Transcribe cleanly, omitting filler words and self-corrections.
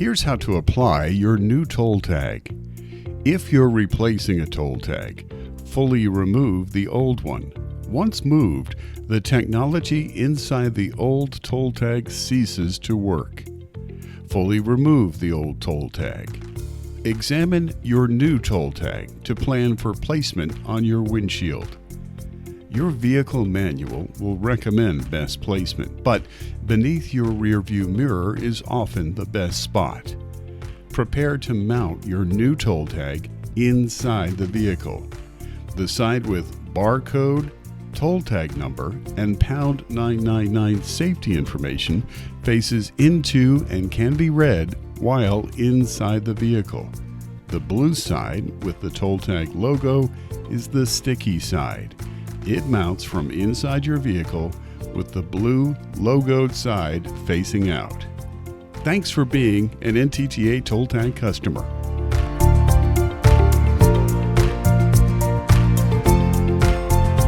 Here's how to apply your new toll tag. If you're replacing a toll tag, fully remove the old one. Once moved, the technology inside the old toll tag ceases to work. Fully remove the old toll tag. Examine your new toll tag to plan for placement on your windshield. Your vehicle manual will recommend best placement, but beneath your rearview mirror is often the best spot. Prepare to mount your new toll tag inside the vehicle. The side with barcode, toll tag number, and pound 999 safety information faces into and can be read while inside the vehicle. The blue side with the toll tag logo is the sticky side. It mounts from inside your vehicle with the blue logoed side facing out. Thanks for being an NTTA TollTag customer.